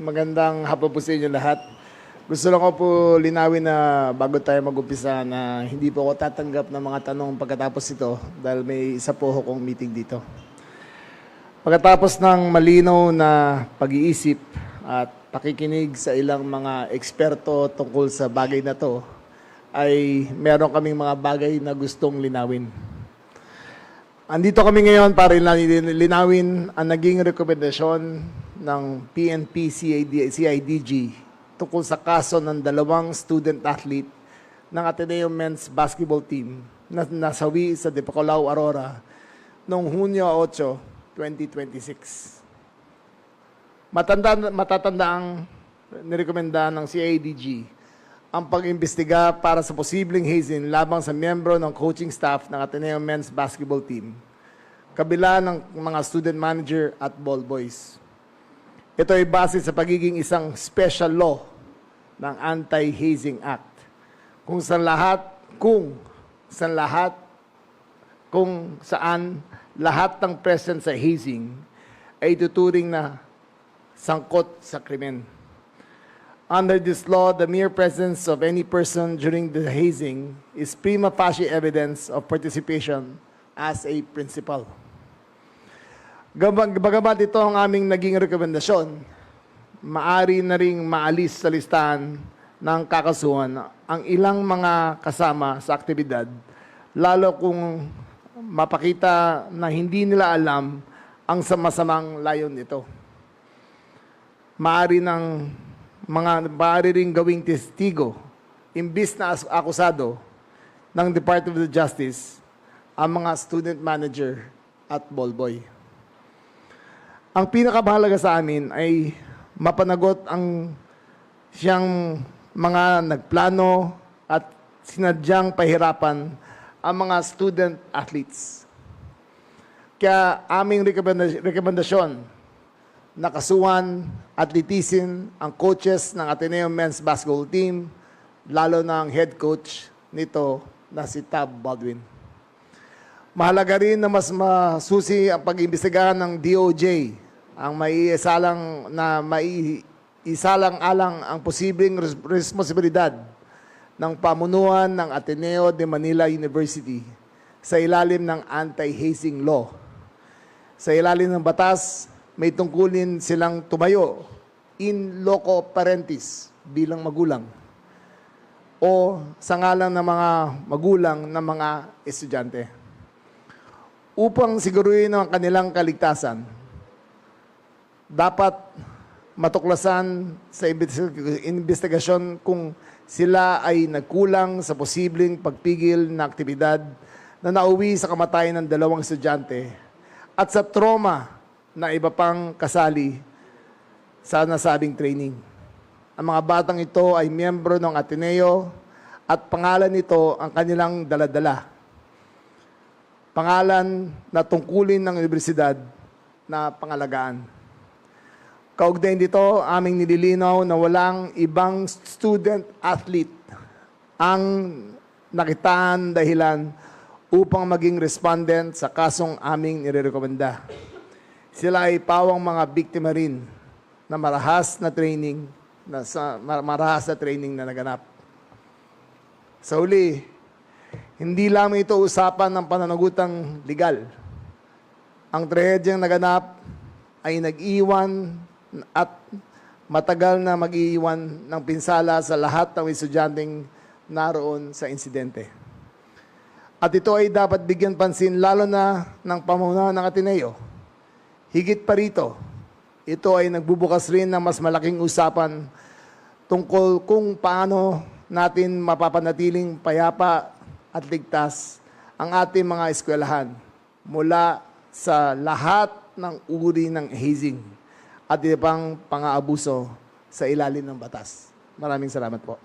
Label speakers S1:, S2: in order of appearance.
S1: Magandang hapon po sa inyo lahat. Gusto lang ko po linawin na bago tayo mag-umpisa na hindi po ako tatanggap ng mga tanong pagkatapos ito dahil may isa po akong meeting dito. Pagkatapos ng malinaw na pag-iisip at pakikinig sa ilang mga eksperto tungkol sa bagay na to, ay meron kaming mga bagay na gustong linawin. Andito kami ngayon para linawin ang naging rekomendasyon ng PNP CIDG tungkol sa kaso ng dalawang student athlete ng Ateneo Men's Basketball Team na nasawi sa Dipacolao, Aurora noong Hunyo 8, 2026. Matatandaang nirekomenda ng CIDG ang pag-imbestiga para sa posibleng hazing labang sa miyembro ng coaching staff ng Ateneo Men's Basketball Team, kabila ng mga student manager at ball boys. Ito ay base sa pagiging isang special law ng Anti-Hazing Act, kung saan lahat ng present sa hazing ay tuturing na sangkot sa krimen. Under this law, the mere presence of any person during the hazing is prima facie evidence of participation as a principal. Bagamat ito ang aming naging rekomendasyon, maaari na ring maalis sa listahan ng kakasuhan ang ilang mga kasama sa aktibidad, lalo kung mapakita na hindi nila alam ang masamang layon nito. Maaari ring gawing testigo, imbis na akusado ng Department of Justice ang mga student manager at ball boy. Ang pinakamahalaga sa amin ay mapanagot ang siyang mga nagplano at sinadyang pahirapan ang mga student athletes. Kaya aming rekomendasyon na kasuhan at litisin ang coaches ng Ateneo Men's Basketball Team, lalo na ang head coach nito na si Tab Baldwin. Mahalaga rin na mas masusi ang pag-imbestigahan ng DOJ ang maisalang-alang ang posibleng responsibilidad ng pamunuan ng Ateneo de Manila University sa ilalim ng anti-hazing law. Sa ilalim ng batas, may tungkulin silang tumayo in loco parentis bilang magulang o sa ngalan ng mga magulang ng mga estudyante. Upang siguruhin ang kanilang kaligtasan, dapat matuklasan sa investigasyon kung sila ay nagkulang sa posibleng pagpigil na aktibidad na nauwi sa kamatayan ng dalawang estudyante at sa trauma na iba pang kasali sa nasabing training. Ang mga batang ito ay miyembro ng Ateneo at pangalan nito ang kanilang daladala. Pangalan na tungkulin ng universidad na pangalagaan. Kaugnay dito, aming nililinaw na walang ibang student athlete ang nakitaan dahilan upang maging respondent sa kasong aming nirerekomenda. Sila ay pawang mga biktima rin na marahas na training na naganap. Sa huli, hindi lamang ito usapan ng pananagutang legal. Ang trahedyang naganap ay nag-iwan at matagal na mag-iiwan ng pinsala sa lahat ng estudyanteng naroon sa insidente. At ito ay dapat bigyan pansin lalo na ng pamunuan ng Ateneo. Higit pa rito, ito ay nagbubukas rin ng mas malaking usapan tungkol kung paano natin mapapanatiling payapa at ligtas ang ating mga eskwelahan mula sa lahat ng uri ng hazing at ibang pang-aabuso sa ilalim ng batas. Maraming salamat po.